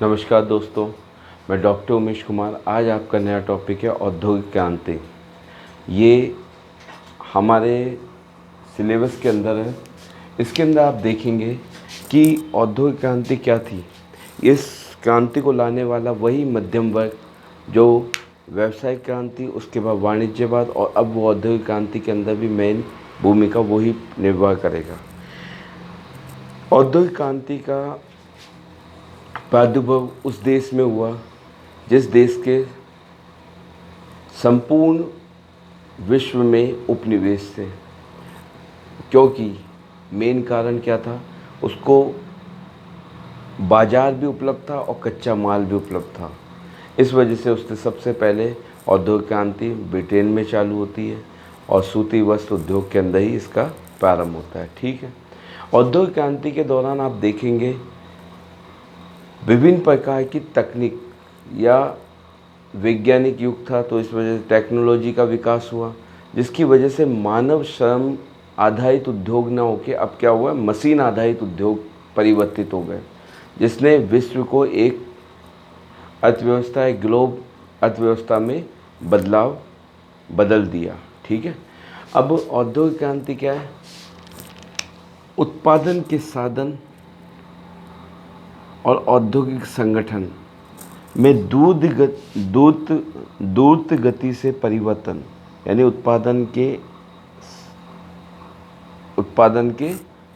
नमस्कार दोस्तों, मैं डॉक्टर उमेश कुमार। आज आपका नया टॉपिक है औद्योगिक क्रांति। ये हमारे सिलेबस के अंदर है। इसके अंदर आप देखेंगे कि औद्योगिक क्रांति क्या थी। इस क्रांति को लाने वाला वही मध्यम वर्ग जो व्यावसायिक क्रांति, उसके बाद वाणिज्यवाद और अब वो औद्योगिक क्रांति के अंदर भी मेन भूमिका वही निर्वाह करेगा। औद्योगिक क्रांति का प्रादुर्भाव उस देश में हुआ जिस देश के संपूर्ण विश्व में उपनिवेश थे। क्योंकि मेन कारण क्या था, उसको बाजार भी उपलब्ध था और कच्चा माल भी उपलब्ध था। इस वजह से उसने सबसे पहले औद्योगिक क्रांति ब्रिटेन में चालू होती है और सूती वस्त्र उद्योग के अंदर ही इसका प्रारंभ होता है। ठीक है। औद्योगिक क्रांति के दौरान आप देखेंगे विभिन्न प्रकार की तकनीक या वैज्ञानिक युग था, तो इस वजह से टेक्नोलॉजी का विकास हुआ, जिसकी वजह से मानव श्रम आधारित उद्योग ना होकर अब क्या हुआ, मशीन आधारित उद्योग परिवर्तित हो गए, जिसने विश्व को एक अर्थव्यवस्था, एक ग्लोब अर्थव्यवस्था में बदल दिया। ठीक है। अब औद्योगिक क्रांति क्या है, उत्पादन के साधन और औद्योगिक संगठन में द्रुत गति से परिवर्तन, यानी उत्पादन के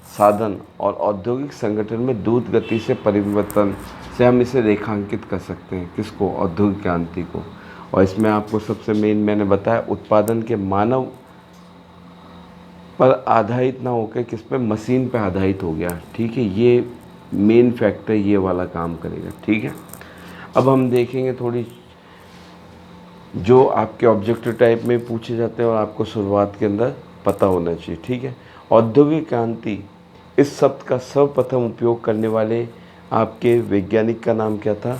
साधन और औद्योगिक संगठन में द्रुत गति से परिवर्तन से हम इसे रेखांकित कर सकते हैं। किसको? औद्योगिक क्रांति को। और इसमें आपको सबसे मेन मैंने बताया, उत्पादन के मानव पर आधारित ना होकर किस पे, मशीन पे आधारित हो गया। ठीक है। ये मेन फैक्टर ये वाला काम करेगा। ठीक है। अब हम देखेंगे थोड़ी जो आपके ऑब्जेक्टिव टाइप में पूछे जाते हैं और आपको शुरुआत के अंदर पता होना चाहिए। ठीक है। औद्योगिक क्रांति, इस शब्द का सर्वप्रथम उपयोग करने वाले आपके वैज्ञानिक का नाम क्या था?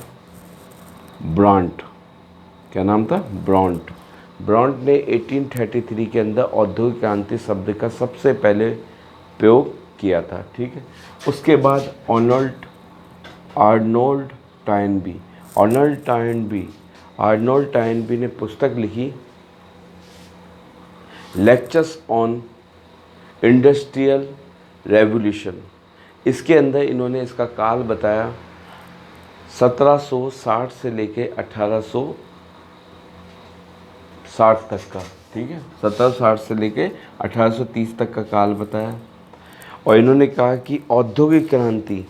ब्रॉन्ट। क्या नाम था? ब्रॉन्ट। ब्रॉन्ट ने 1833 के अंदर औद्योगिक क्रांति शब्द का सबसे पहले प्रयोग किया था। ठीक है। उसके बाद आर्नोल्ड टायनबी ने पुस्तक लिखी, लेक्चर्स ऑन इंडस्ट्रियल रेवोल्यूशन। इसके अंदर इन्होंने इसका काल बताया 1760 से लेके 1860 तक का। ठीक है। 1760 से लेके 1830 तक का काल बताया। और इन्होंने कहा कि औद्योगिक क्रांति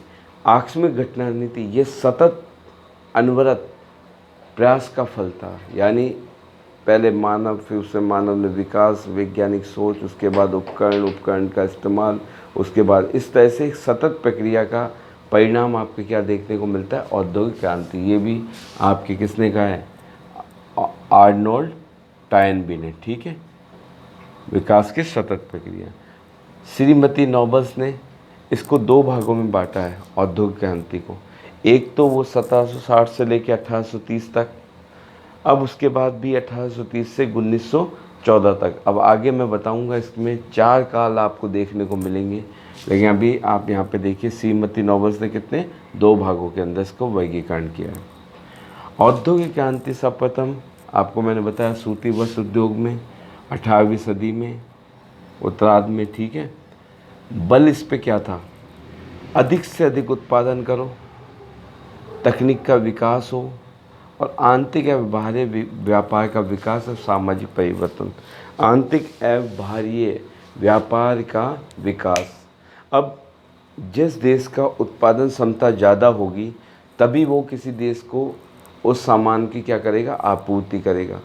आकस्मिक घटना नहीं थी, ये सतत अनवरत प्रयास का फल था। यानी पहले मानव, फिर उससे मानव ने विकास, वैज्ञानिक सोच, उसके बाद उपकरण का इस्तेमाल, उसके बाद इस तरह से एक सतत प्रक्रिया का परिणाम आपको क्या देखने को मिलता है? औद्योगिक क्रांति। ये भी आपके किसने कहा है? आर्नोल्ड टायनबी ने। ठीक है। विकास की सतत प्रक्रिया। श्रीमती नोबल्स ने इसको दो भागों में बांटा है औद्योगिक क्रांति को। एक तो वो 1760 से लेकर 1830 तक, अब उसके बाद भी 1830 से 1914 तक। अब आगे मैं बताऊंगा, इसमें 4 काल आपको देखने को मिलेंगे, लेकिन अभी आप यहाँ पे देखिए श्रीमती नोबल्स ने कितने 2 भागों के अंदर इसको वर्गीकरण किया है। औद्योगिक क्रांति सर्वप्रथम आपको मैंने बताया सूती वस्त्र उद्योग में 18वीं सदी में उत्तरार्ध में। ठीक है। बल इस पे क्या था? अधिक से अधिक उत्पादन करो, तकनीक का विकास हो और आंतरिक एवं बाहरी व्यापार का विकास और सामाजिक परिवर्तन। आंतरिक एवं बाहरी व्यापार का विकास। अब जिस देश का उत्पादन क्षमता ज़्यादा होगी तभी वो किसी देश को उस सामान की क्या करेगा? आपूर्ति करेगा।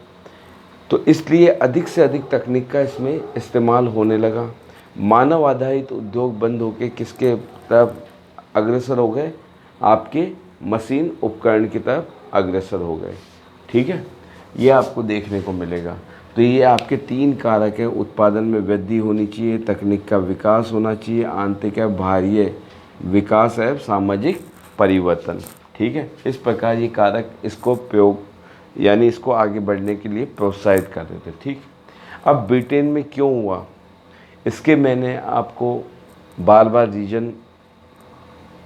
तो इसलिए अधिक से अधिक तकनीक का इसमें इस्तेमाल होने लगा। मानव आधारित उद्योग बंद होकर किसके तरफ अग्रसर हो गए? आपके मशीन उपकरण की तरफ अग्रसर हो गए। ठीक है। ये आपको देखने को मिलेगा। तो ये आपके 3 कारक हैं। उत्पादन में वृद्धि होनी चाहिए, तकनीक का विकास होना चाहिए, आंतरिक एवं बाहरी विकास एवं सामाजिक परिवर्तन। ठीक है। इस प्रकार ये कारक इसको प्रयोग, यानी इसको आगे बढ़ने के लिए प्रोत्साहित कर रहे थे। ठीक। अब ब्रिटेन में क्यों हुआ, इसके मैंने आपको बार बार रीजन।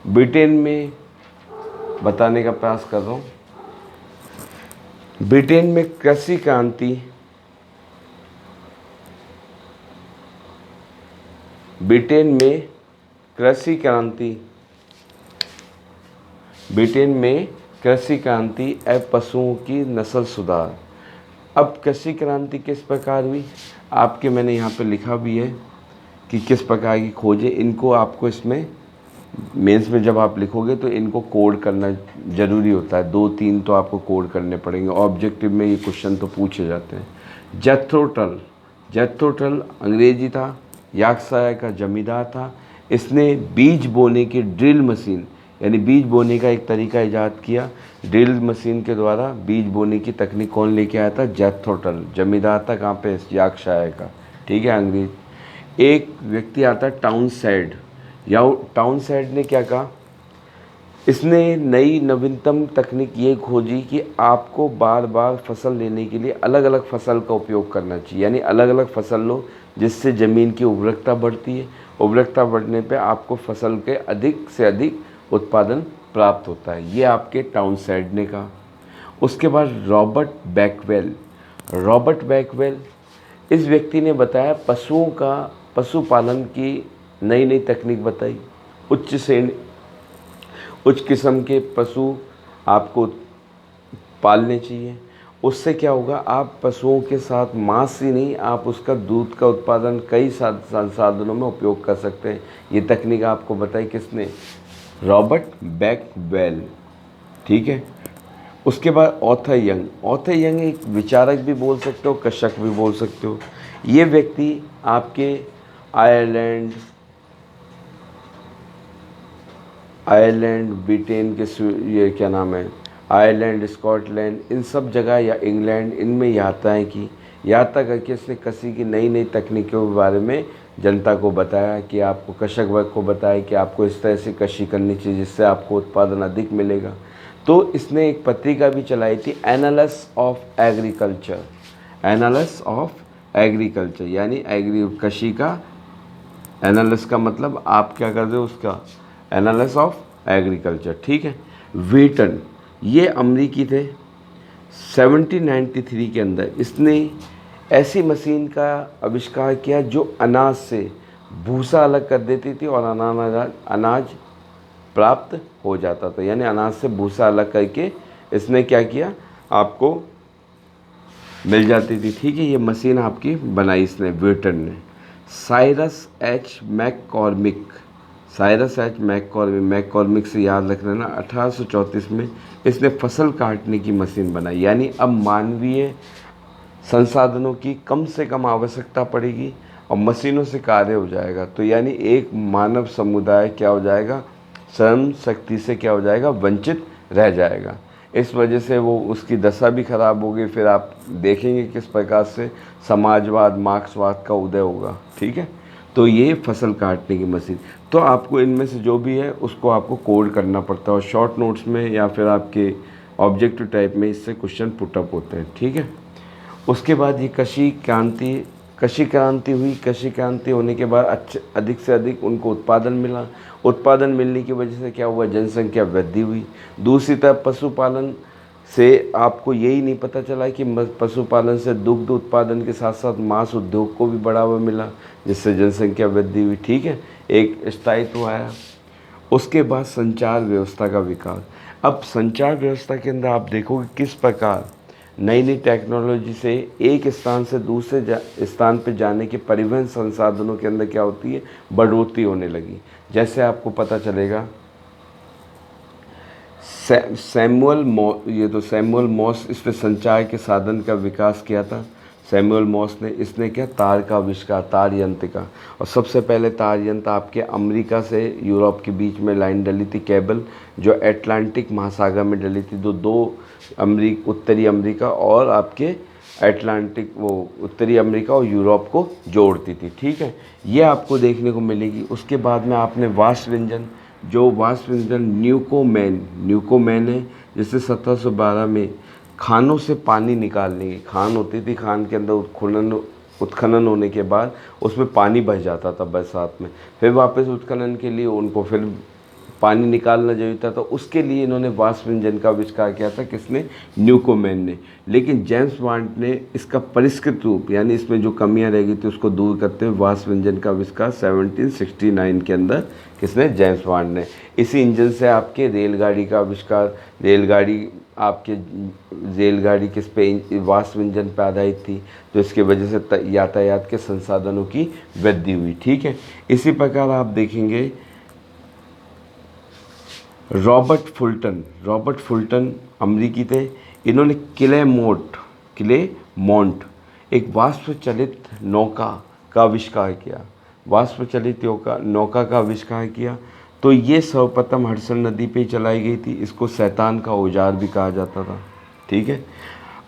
ब्रिटेन में बताने का प्रयास कर रहा हूँ। ब्रिटेन में कृषि क्रांति, ब्रिटेन में कृषि क्रांति, ब्रिटेन में कृषि क्रांति एवं पशुओं की नस्ल सुधार। अब कृषि क्रांति किस प्रकार हुई, आपके मैंने यहाँ पे लिखा भी है कि किस प्रकार की खोजें। इनको आपको इसमें मेंस में जब आप लिखोगे तो इनको कोड करना ज़रूरी होता है, 2-3 तो आपको कोड करने पड़ेंगे। ऑब्जेक्टिव में ये क्वेश्चन तो पूछे जाते हैं। जेथरो टल, जेथरो टल अंग्रेजी था, यॉर्कशायर का जमींदार था। इसने बीज बोने की ड्रिल मशीन, यानी बीज बोने का एक तरीका ईजाद किया। ड्रिल मशीन के द्वारा बीज बोने की तकनीक कौन लेके आया था? जेथरो टल, जमींदार था। कहाँ पे? यॉर्कशायर का, ठीक है, अंग्रेज। एक व्यक्ति आता टाउनशेंड, या टाउनशेंड ने क्या कहा? इसने नई नवीनतम तकनीक ये खोजी कि आपको बार बार फसल लेने के लिए अलग अलग फसल का उपयोग करना चाहिए, यानी अलग अलग फसल लो जिससे ज़मीन की उर्वरकता बढ़ती है। उर्वरकता बढ़ने पे आपको फसल के अधिक से अधिक उत्पादन प्राप्त होता है। ये आपके टाउनशेंड ने कहा। उसके बाद रॉबर्ट बैकवेल, रॉबर्ट बैकवेल इस व्यक्ति ने बताया पशुओं का, पशुपालन की नई नई तकनीक बताई। उच्च किस्म के पशु आपको पालने चाहिए। उससे क्या होगा? आप पशुओं के साथ मांस ही नहीं, आप उसका दूध का उत्पादन कई संसाधनों में उपयोग कर सकते हैं। ये तकनीक आपको बताई किसने? रॉबर्ट बैकवेल, ठीक है। उसके बाद ऑथर यंग, ऑथर यंग एक विचारक भी बोल सकते हो, कृषक भी बोल सकते हो। ये व्यक्ति आपके आयरलैंड, ब्रिटेन के ये क्या नाम है, आयरलैंड, स्कॉटलैंड, इन सब जगह, या इंग्लैंड, इनमें यात्राएं की। यात्रा करके इसने कृषि की नई नई तकनीकों के बारे में जनता को बताया कि आपको, कृषक वर्ग को बताया कि आपको इस तरह से कृषि करनी चाहिए जिससे आपको उत्पादन अधिक मिलेगा। तो इसने एक पत्रिका भी चलाई थी, analysis of agriculture, analysis of agriculture, यानी कृषि का एनालिसिस का मतलब आप क्या कर रहे हो, उसका एनालिसिस ऑफ एग्रीकल्चर, ठीक है। व्हीटन, ये अमरीकी थे। 1793 के अंदर इसने ऐसी मशीन का आविष्कार किया जो अनाज से भूसा अलग कर देती थी और अनाज प्राप्त हो जाता था, यानी अनाज से भूसा अलग करके इसने क्या किया, आपको मिल जाती थी, ठीक है। ये मशीन आपकी बनाई इसने, व्हीटन ने। Cyrus H McCormick, Cyrus H McCormick, McCormick से याद रख लेना, 1834 में इसने फसल काटने की मशीन बनाई। यानी अब मानवीय संसाधनों की कम से कम आवश्यकता पड़ेगी और मशीनों से कार्य हो जाएगा। तो यानी एक मानव समुदाय क्या हो जाएगा, श्रम शक्ति से क्या हो जाएगा, वंचित रह जाएगा। इस वजह से वो उसकी दशा भी खराब होगी। फिर आप देखेंगे किस प्रकार से समाजवाद, मार्क्सवाद का उदय होगा, ठीक है। तो ये फसल काटने की मशीन, तो आपको इनमें से जो भी है उसको आपको कोड करना पड़ता है और शॉर्ट नोट्स में या फिर आपके ऑब्जेक्टिव टाइप में इससे क्वेश्चन पुटअप होते हैं, ठीक है। उसके बाद ये कृषि क्रांति हुई। कृषि क्रांति होने के बाद अधिक से अधिक उनको उत्पादन मिला। उत्पादन मिलने की वजह से क्या हुआ, जनसंख्या वृद्धि हुई। दूसरी तरफ पशुपालन से आपको यही नहीं पता चला कि पशुपालन से दुग्ध उत्पादन के साथ साथ मांस उद्योग को भी बढ़ावा मिला, जिससे जनसंख्या वृद्धि हुई, ठीक है, एक स्थायित्व आया। उसके बाद संचार व्यवस्था का विकास। अब संचार व्यवस्था के अंदर आप देखोगे किस प्रकार नई नई टेक्नोलॉजी से एक स्थान से दूसरे स्थान पर जाने के परिवहन संसाधनों के अंदर क्या होती है, बढ़ोतरी होने लगी। जैसे आपको पता चलेगा सैमुअल मॉस इसने संचार के साधन का विकास किया था। सैमुअल मॉस ने, इसने क्या, तार का आविष्कार, तार यंत्र का। और सबसे पहले तार यंत्र आपके अमेरिका से यूरोप के बीच में लाइन डली थी, केबल, जो अटलांटिक महासागर में डली थी। दो उत्तरी अमेरिका और आपके अटलांटिक, वो उत्तरी अमेरिका और यूरोप को जोड़ती थी, ठीक है। ये आपको देखने को मिलेगी। उसके बाद में आपने वाष्प इंजन, जो वाष्प इंजन न्यूकोमैन है, जिससे 1712 में खानों से पानी निकालने की, खान होती थी, खान के अंदर उत्खनन होने के बाद उसमें पानी बह जाता था बरसात में, फिर वापस उत्खनन के लिए उनको फिर पानी निकालना जरूरी था, तो उसके लिए इन्होंने वाष्प इंजन का आविष्कार किया था। किसने? न्यूकोमेन ने। लेकिन जेम्स बॉन्ड ने इसका परिष्कृत रूप, यानी इसमें जो कमियां रह गई थी उसको दूर करते हुए वाष्प इंजन का आविष्कार 1769 के अंदर किसने? जेम्स बॉन्ड ने। इसी इंजन से आपके रेलगाड़ी का आविष्कार, रेलगाड़ी किस पे? वाष्प इंजन पे आधारित थी, तो इसकी वजह से यातायात के संसाधनों की वृद्धि हुई। ठीक है। इसी प्रकार आप देखेंगे रॉबर्ट फुल्टन अमरीकी थे। इन्होंने क्लेमोंट एक वाष्प चलित नौका का आविष्कार किया। नौका का आविष्कार किया, तो ये सर्वप्रथम हडसन नदी पे चलाई गई थी। इसको शैतान का औजार भी कहा जाता था। ठीक है।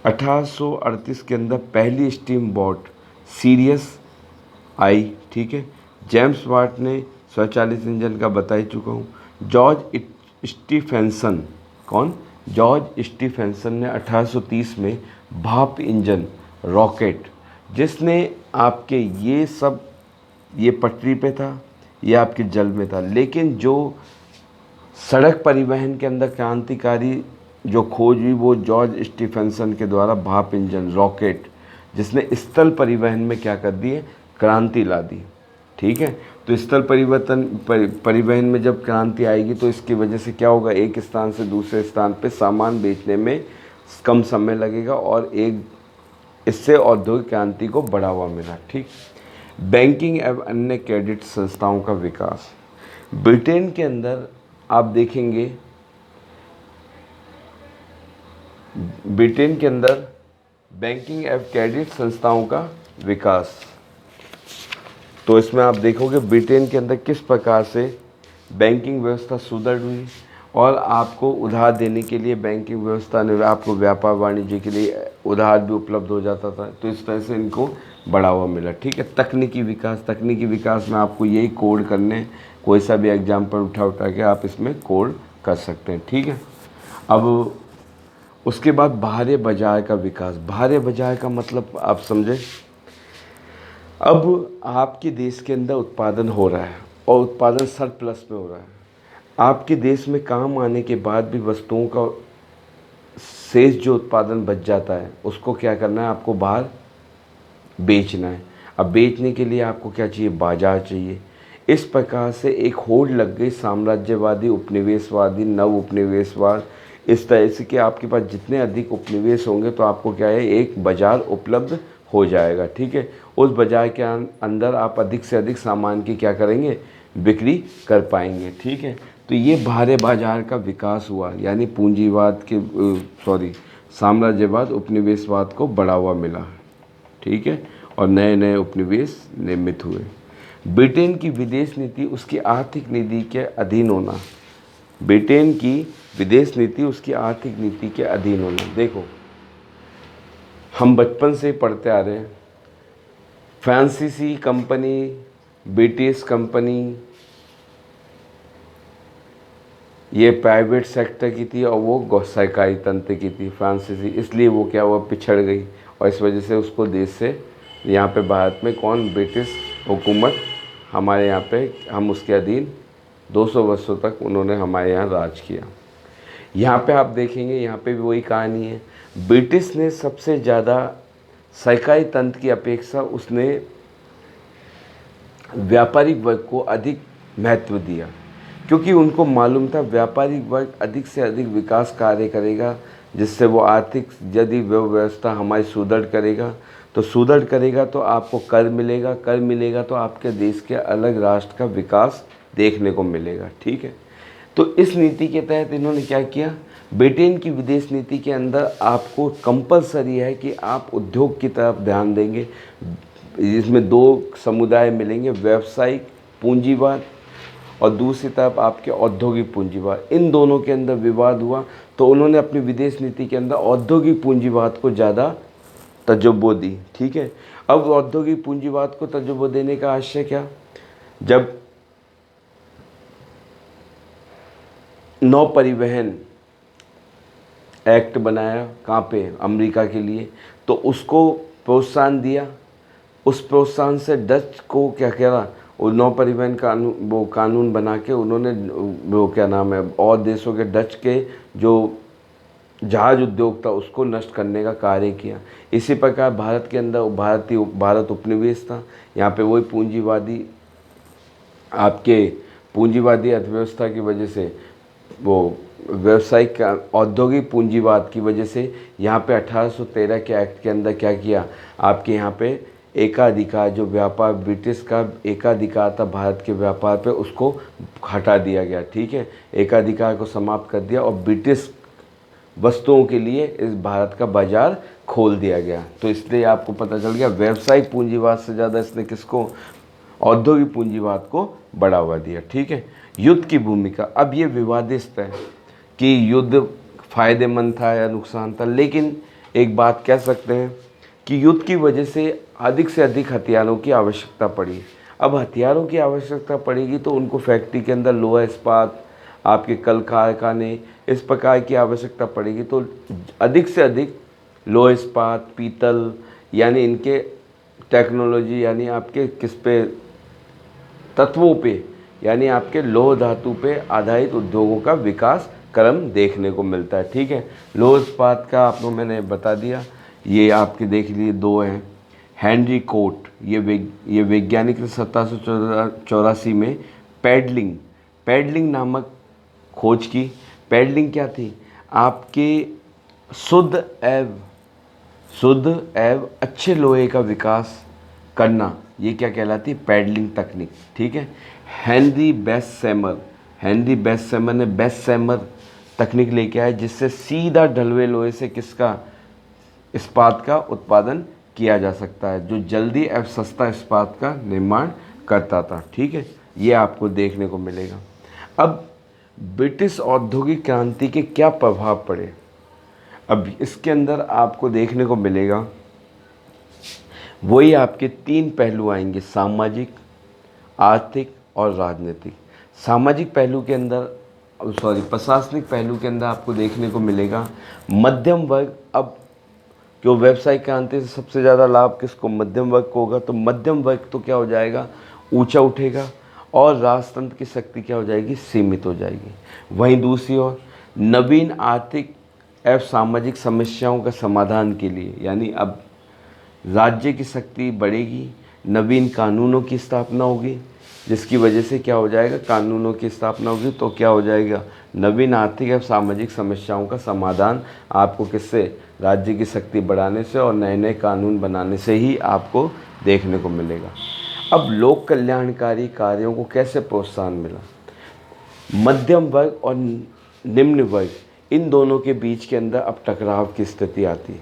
1838 के अंदर पहली स्टीम बोट सीरियस आई। ठीक है। जेम्स वाट ने स्वचालित इंजन का बता ही चुका हूँ। स्टीफेंसन कौन? जॉर्ज स्टीफेंसन ने 1830 में भाप इंजन रॉकेट, जिसने आपके ये पटरी पे था, ये आपके जल में था, लेकिन जो सड़क परिवहन के अंदर क्रांतिकारी जो खोज हुई वो जॉर्ज स्टीफेंसन के द्वारा भाप इंजन रॉकेट, जिसने स्थल परिवहन में क्या कर दी है? क्रांति ला दी। ठीक है। तो स्थल परिवहन में जब क्रांति आएगी तो इसकी वजह से क्या होगा? एक स्थान से दूसरे स्थान पे सामान बेचने में कम समय लगेगा और इससे औद्योगिक क्रांति को बढ़ावा मिला। ठीक। बैंकिंग एवं अन्य क्रेडिट संस्थाओं का विकास। ब्रिटेन के अंदर आप देखेंगे, बैंकिंग एवं क्रेडिट संस्थाओं का विकास। तो इसमें आप देखोगे ब्रिटेन के अंदर किस प्रकार से बैंकिंग व्यवस्था सुदृढ़ हुई और आपको उधार देने के लिए बैंकिंग व्यवस्था ने आपको व्यापार वाणिज्य के लिए उधार भी उपलब्ध हो जाता था। तो इस तरह से इनको बढ़ावा मिला। ठीक है। तकनीकी विकास में आपको यही कोड करने, कोई सा भी एग्जाम्पल उठा के आप इसमें कोड कर सकते हैं। ठीक है। अब उसके बाद बाहरी बाजार का विकास। बाहरी बाजार का मतलब आप समझे, अब आपके देश के अंदर उत्पादन हो रहा है और उत्पादन सरप्लस में हो रहा है। आपके देश में काम आने के बाद भी वस्तुओं का शेष जो उत्पादन बच जाता है उसको क्या करना है? आपको बाहर बेचना है। अब बेचने के लिए आपको क्या चाहिए? बाजार चाहिए। इस प्रकार से एक होड़ लग गई साम्राज्यवादी, उपनिवेशवादी, नव उपनिवेशवाद, इस तरह से कि आपके पास जितने अधिक उपनिवेश होंगे तो आपको क्या है? एक बाज़ार उपलब्ध हो जाएगा। ठीक है। उस बाज़ार के अंदर आप अधिक से अधिक सामान की क्या करेंगे? बिक्री कर पाएंगे। ठीक है। तो ये बाहरी बाजार का विकास हुआ, यानी साम्राज्यवाद उपनिवेशवाद को बढ़ावा मिला। ठीक है। और नए नए उपनिवेश निर्मित हुए। ब्रिटेन की विदेश नीति उसकी आर्थिक नीति के अधीन होना। ब्रिटेन की विदेश नीति उसकी आर्थिक नीति के अधीन होना। देखो, हम बचपन से पढ़ते आ रहे हैं, फ्रांसीसी कंपनी, ब्रिटिश कंपनी, ये प्राइवेट सेक्टर की थी और वो सरकारी तंत्र की थी फ्रांसीसी, इसलिए वो क्या हुआ? पिछड़ गई और इस वजह से उसको देश से यहाँ पे भारत में ब्रिटिश हुकूमत हमारे यहाँ पे, हम उसके अधीन 200 वर्षों तक उन्होंने हमारे यहाँ राज किया। यहाँ पे आप देखेंगे, यहाँ पे भी वही कहानी है। ब्रिटिश ने सबसे ज़्यादा सरकारी तंत्र की अपेक्षा उसने व्यापारिक वर्ग को अधिक महत्व दिया, क्योंकि उनको मालूम था व्यापारिक वर्ग अधिक से अधिक विकास कार्य करेगा, जिससे वो आर्थिक, यदि व्यवस्था हमारी सुदृढ़ करेगा तो आपको कर मिलेगा तो आपके देश के अलग राष्ट्र का विकास देखने को मिलेगा। ठीक है। तो इस नीति के तहत इन्होंने क्या किया? ब्रिटेन की विदेश नीति के अंदर आपको कंपलसरी है कि आप उद्योग की तरफ ध्यान देंगे। इसमें दो समुदाय मिलेंगे, व्यावसायिक पूंजीवाद और दूसरी तरफ आपके औद्योगिक पूंजीवाद। इन दोनों के अंदर विवाद हुआ तो उन्होंने अपनी विदेश नीति के अंदर औद्योगिक पूंजीवाद को ज़्यादा तजुर्बो दी। ठीक है। अब औद्योगिक पूंजीवाद को तजुर्बो देने का आशय क्या? जब नौ परिवहन एक्ट बनाया, कहाँ पे? अमेरिका के लिए, तो उसको प्रोत्साहन दिया। उस प्रोत्साहन से डच को क्या करा? वो नौ परिवहन कानून, वो कानून बना के उन्होंने वो क्या नाम है, और देशों के डच के जो जहाज उद्योग था उसको नष्ट करने का कार्य किया। इसी प्रकार भारत के अंदर भारत उपनिवेश था। यहाँ पे वही पूंजीवादी आपके पूंजीवादी अर्थव्यवस्था की वजह से, वो व्यवसायिक औद्योगिक पूंजीवाद की वजह से यहाँ पे 1813 के एक्ट के अंदर क्या किया, आपके यहाँ पे एकाधिकार, जो व्यापार ब्रिटिश का एकाधिकार था भारत के व्यापार पे, उसको हटा दिया गया। ठीक है, एकाधिकार को समाप्त कर दिया और ब्रिटिश वस्तुओं के लिए इस भारत का बाजार खोल दिया गया। तो इसलिए आपको पता चल गया व्यावसायिक पूंजीवाद से ज़्यादा इसने किसको, औद्योगिक पूंजीवाद को बढ़ावा दिया। ठीक है, युद्ध की भूमिका, अब ये विवादित है कि युद्ध फायदेमंद था या नुकसान था, लेकिन एक बात कह सकते हैं कि युद्ध की वजह से अधिक हथियारों की आवश्यकता पड़ी। अब हथियारों की आवश्यकता पड़ेगी तो उनको फैक्ट्री के अंदर लोहा इस्पात, आपके कल कारखाने, इस प्रकार की आवश्यकता पड़ेगी। तो अधिक से अधिक लोहा इस्पात, पीतल, यानी इनके टेक्नोलॉजी, यानी आपके किस पे, तत्वों पे, यानी आपके लोह धातु पे आधारित उद्योगों का विकास क्रम देखने को मिलता है। ठीक है, लोह इस्पात का आपको मैंने बता दिया। ये आपके देख लिए दो हैं। हेनरी कोट, ये वैज्ञानिक 1784 में पैडलिंग नामक खोज की। पैडलिंग क्या थी, आपके शुद्ध एवं अच्छे लोहे का विकास करना, ये क्या कहलाती है, पैडलिंग तकनीक। ठीक है, हेनरी बेस्टसैमर ने बेस्टसैमर तकनीक लेके आया, जिससे सीधा ढलवे लोहे से किसका, इस्पात का उत्पादन किया जा सकता है, जो जल्दी एवं सस्ता इस्पात का निर्माण करता था। ठीक है, ये आपको देखने को मिलेगा। अब ब्रिटिश औद्योगिक क्रांति के क्या प्रभाव पड़े, अब इसके अंदर आपको देखने को मिलेगा, वही आपके तीन पहलू आएंगे, सामाजिक, आर्थिक और राजनीतिक। सामाजिक पहलू के अंदर, प्रशासनिक पहलू के अंदर आपको देखने को मिलेगा मध्यम वर्ग। अब जो व्यावसायिक क्रांति से सबसे ज़्यादा लाभ किसको, मध्यम वर्ग को होगा। तो मध्यम वर्ग तो क्या हो जाएगा, ऊंचा उठेगा, और राजतंत्र की शक्ति क्या हो जाएगी, सीमित हो जाएगी। वहीं दूसरी ओर नवीन आर्थिक एवं सामाजिक समस्याओं का समाधान के लिए, यानी अब राज्य की शक्ति बढ़ेगी, नवीन कानूनों की स्थापना होगी, जिसकी वजह से क्या हो जाएगा, कानूनों की स्थापना होगी, तो क्या हो जाएगा, नवीन आर्थिक एवं सामाजिक समस्याओं का समाधान आपको किससे, राज्य की शक्ति बढ़ाने से और नए नए कानून बनाने से ही आपको देखने को मिलेगा। अब लोक कल्याणकारी कार्यों को कैसे प्रोत्साहन मिला, मध्यम वर्ग और निम्न वर्ग, इन दोनों के बीच के अंदर अब टकराव की स्थिति आती है।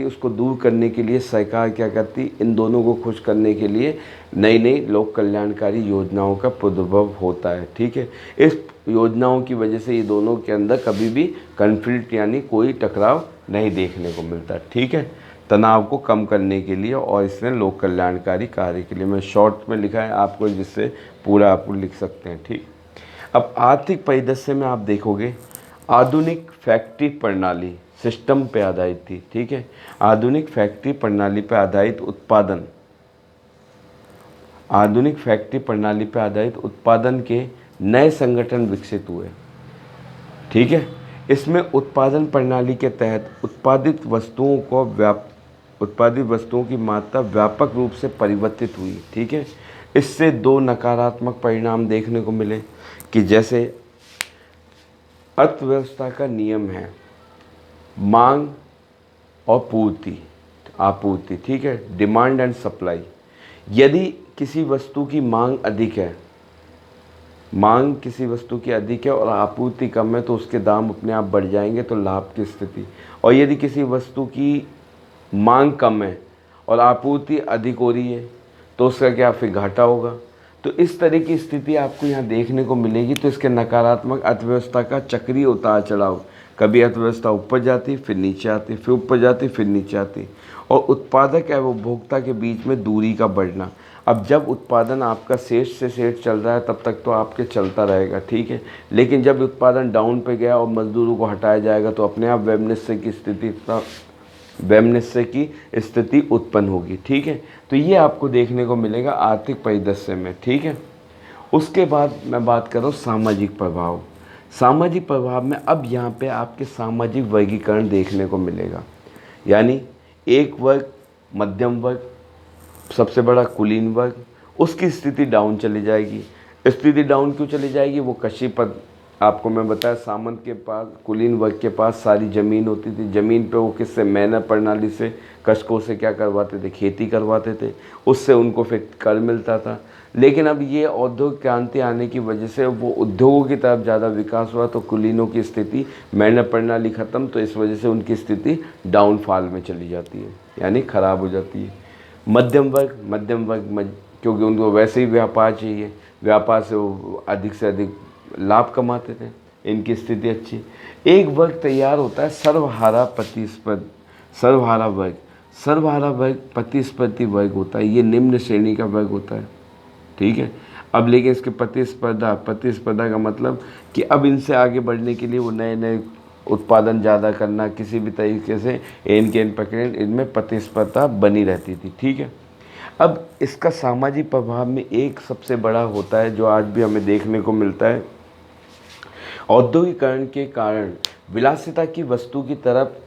उसको दूर करने के लिए सरकार क्या करती, इन दोनों को खुश करने के लिए नई नई लोक कल्याणकारी योजनाओं का प्रादुर्भाव होता है। ठीक है, इस योजनाओं की वजह से ये दोनों के अंदर कभी भी कन्फ्लिक्ट, यानी कोई टकराव नहीं देखने को मिलता। ठीक है, तनाव को कम करने के लिए और इसने लोक कल्याणकारी कार्य के लिए, मैं शॉर्ट में लिखा है आपको, जिससे पूरा आपको लिख सकते हैं। ठीक, अब आर्थिक परिदृश्य में आप देखोगे आधुनिक फैक्ट्री प्रणाली सिस्टम पे आधारित थी। ठीक है, आधुनिक फैक्ट्री प्रणाली पे आधारित उत्पादन के नए संगठन विकसित हुए। ठीक है, इसमें उत्पादन प्रणाली के तहत उत्पादित वस्तुओं की मात्रा व्यापक रूप से परिवर्तित हुई। ठीक है, इससे दो नकारात्मक परिणाम देखने को मिले कि जैसे अर्थव्यवस्था का नियम है मांग और आपूर्ति। ठीक है, डिमांड एंड सप्लाई। यदि किसी वस्तु की मांग किसी वस्तु की अधिक है और आपूर्ति कम है तो उसके दाम अपने आप बढ़ जाएंगे, तो लाभ की स्थिति। और यदि किसी वस्तु की मांग कम है और आपूर्ति अधिक हो रही है तो उसका क्या, फिर घाटा होगा। तो इस तरह की स्थिति आपको यहाँ देखने को मिलेगी। तो इसके नकारात्मक अर्थव्यवस्था का चक्रीय उतार चढ़ाव, कभी अर्थव्यवस्था ऊपर जाती फिर नीचे आती, फिर ऊपर जाती फिर नीचे आती, और उत्पादक एवं उपभोक्ता के बीच में दूरी का बढ़ना। अब जब उत्पादन आपका सेठ से सेठ चल रहा है तब तक तो आपके चलता रहेगा। ठीक है, लेकिन जब उत्पादन डाउन पे गया और मजदूरों को हटाया जाएगा तो अपने आप वैमनस्य की स्थिति वैमनस्य की स्थिति उत्पन्न होगी। ठीक है, तो ये आपको देखने को मिलेगा आर्थिक परिदृश्य में। ठीक है, उसके बाद मैं बात कर रहा हूँ सामाजिक प्रभाव। सामाजिक प्रभाव में अब यहाँ पे आपके सामाजिक वर्गीकरण देखने को मिलेगा, यानी एक वर्ग, मध्यम वर्ग, सबसे बड़ा कुलीन वर्ग, उसकी स्थिति डाउन चली जाएगी। स्थिति डाउन क्यों चली जाएगी? वो कशी पद, आपको मैं बताया सामंत के पास, कुलीन वर्ग के पास सारी ज़मीन होती थी। ज़मीन पे वो किससे, मैना प्रणाली से, कशकों से क्या करवाते थे, खेती करवाते थे, उससे उनको फिर कर मिलता था। लेकिन अब ये औद्योगिक क्रांति आने की वजह से वो उद्योगों की तरफ ज़्यादा विकास हुआ, तो कुलीनों की स्थिति, मैना प्रणाली ख़त्म, तो इस वजह से उनकी स्थिति डाउनफॉल में चली जाती है, यानी ख़राब हो जाती है। मध्यम वर्ग क्योंकि उनको वैसे ही व्यापार चाहिए, व्यापार से वो अधिक से अधिक लाभ कमाते थे, इनकी स्थिति अच्छी। एक वर्ग तैयार होता है सर्वहारा वर्ग। सर्वहारा वर्ग प्रतिस्पर्धी वर्ग होता है, ये निम्न श्रेणी का वर्ग होता है। ठीक है, अब लेकिन इसके प्रतिस्पर्धा का मतलब कि अब इनसे आगे बढ़ने के लिए वो नए नए उत्पादन ज़्यादा करना, किसी भी तरीके से एन पकड़े, इनमें प्रतिस्पर्धा बनी रहती थी। ठीक है, अब इसका सामाजिक प्रभाव में एक सबसे बड़ा होता है जो आज भी हमें देखने को मिलता है, औद्योगिकरण के कारण विलासिता की वस्तु की तरफ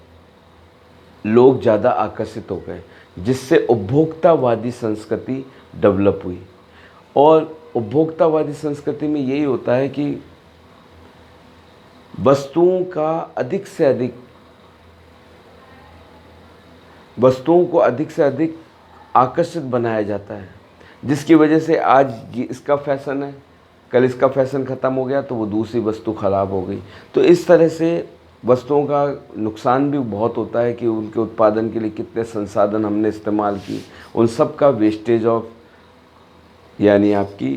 लोग ज़्यादा आकर्षित हो गए, जिससे उपभोक्तावादी संस्कृति डेवलप हुई। और उपभोक्तावादी संस्कृति में यही होता है कि वस्तुओं को अधिक से अधिक आकर्षित बनाया जाता है, जिसकी वजह से आज ये इसका फैशन है, कल इसका फैशन ख़त्म हो गया तो वो दूसरी वस्तु ख़राब हो गई। तो इस तरह से वस्तुओं का नुकसान भी बहुत होता है कि उनके उत्पादन के लिए कितने संसाधन हमने इस्तेमाल किए, उन सब का वेस्टेज ऑफ, यानी आपकी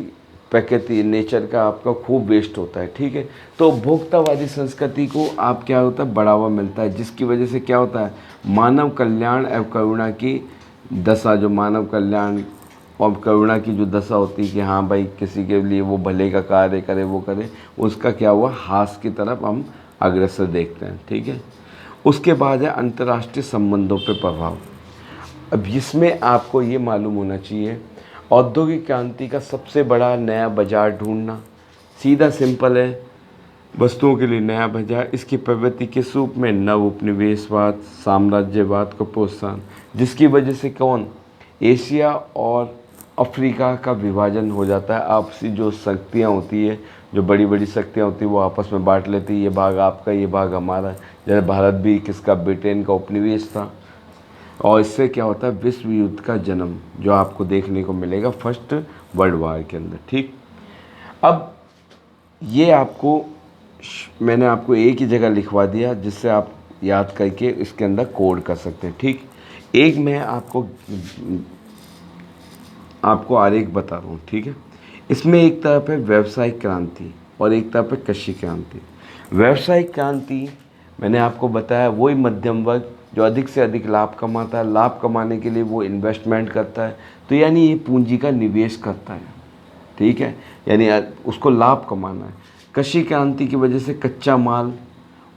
प्रकृति, नेचर का आपका खूब वेस्ट होता है। ठीक है, तो उपभोक्तावादी संस्कृति को आप क्या होता है, बढ़ावा मिलता है, जिसकी वजह से क्या होता है, मानव कल्याण एवं करुणा की दशा, जो मानव कल्याण और करुणा की जो दशा होती है कि हाँ भाई किसी के लिए वो भले का कार्य करे, वो करे, उसका क्या हुआ, हास की तरफ हम अग्रसर देखते हैं। ठीक है, उसके बाद है अंतर्राष्ट्रीय संबंधों पे प्रभाव। अब इसमें आपको ये मालूम होना चाहिए, औद्योगिक क्रांति का सबसे बड़ा नया बाजार ढूंढना, सीधा सिंपल है, वस्तुओं के लिए नया बाजार, इसकी प्रवृत्ति किस रूप में, नव उपनिवेशवाद, साम्राज्यवाद को प्रोत्साहन, जिसकी वजह से कौन, एशिया और अफ्रीका का विभाजन हो जाता है। आपसी जो शक्तियाँ होती है, जो बड़ी बड़ी शक्तियाँ होती है, वो आपस में बांट लेती है, ये भाग आपका, ये भाग हमारा। जैसे भारत भी किसका, ब्रिटेन का उपनिवेश था। और इससे क्या होता है, विश्व युद्ध का जन्म जो आपको देखने को मिलेगा फर्स्ट वर्ल्ड वार के अंदर। ठीक, अब ये आपको मैंने आपको एक ही जगह लिखवा दिया, जिससे आप याद करके इसके अंदर कोड कर सकते हैं। ठीक, एक मैं आपको आरेख बता रहा हूँ। ठीक है, इसमें एक तरफ है व्यावसायिक क्रांति और एक तरफ है कृषि क्रांति। व्यावसायिक क्रांति मैंने आपको बताया, वही मध्यम वर्ग जो अधिक से अधिक लाभ कमाता है, लाभ कमाने के लिए वो इन्वेस्टमेंट करता है, तो यानी ये पूंजी का निवेश करता है। ठीक है, यानी उसको लाभ कमाना है। कृषि क्रांति की वजह से कच्चा माल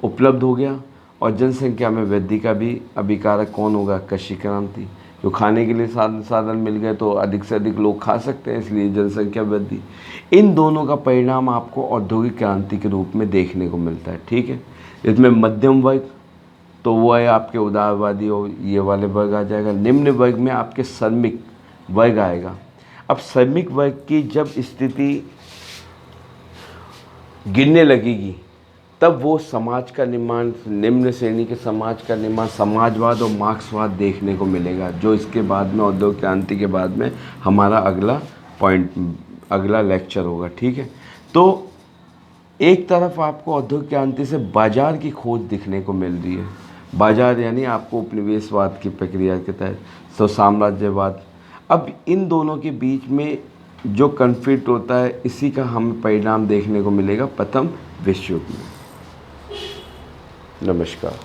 उपलब्ध हो गया और जनसंख्या में वृद्धि का भी अभिकारक कौन होगा, कृषि क्रांति। जो खाने के लिए साधन मिल गए तो अधिक से अधिक लोग खा सकते हैं, इसलिए जनसंख्या वृद्धि। इन दोनों का परिणाम आपको औद्योगिक क्रांति के रूप में देखने को मिलता है। ठीक है, इसमें मध्यम वर्ग तो वो है आपके उदारवादी और ये वाले वर्ग आ जाएगा। निम्न वर्ग में आपके श्रमिक वर्ग आएगा। अब श्रमिक वर्ग की जब स्थिति गिरने लगेगी, तब वो समाज का निर्माण, निम्न श्रेणी के समाज का निर्माण, समाजवाद और मार्क्सवाद देखने को मिलेगा, जो इसके बाद में औद्योगिक क्रांति के बाद में हमारा अगला लेक्चर होगा। ठीक है, तो एक तरफ आपको औद्योगिक क्रांति से बाजार की खोज दिखने को मिल रही है। बाजार यानी आपको उपनिवेशवाद की प्रक्रिया के तहत तो साम्राज्यवाद। अब इन दोनों के बीच में जो कन्फ्लिक्ट होता है, इसी का हमें परिणाम देखने को मिलेगा प्रथम विश्व युद्ध में। नमस्कार।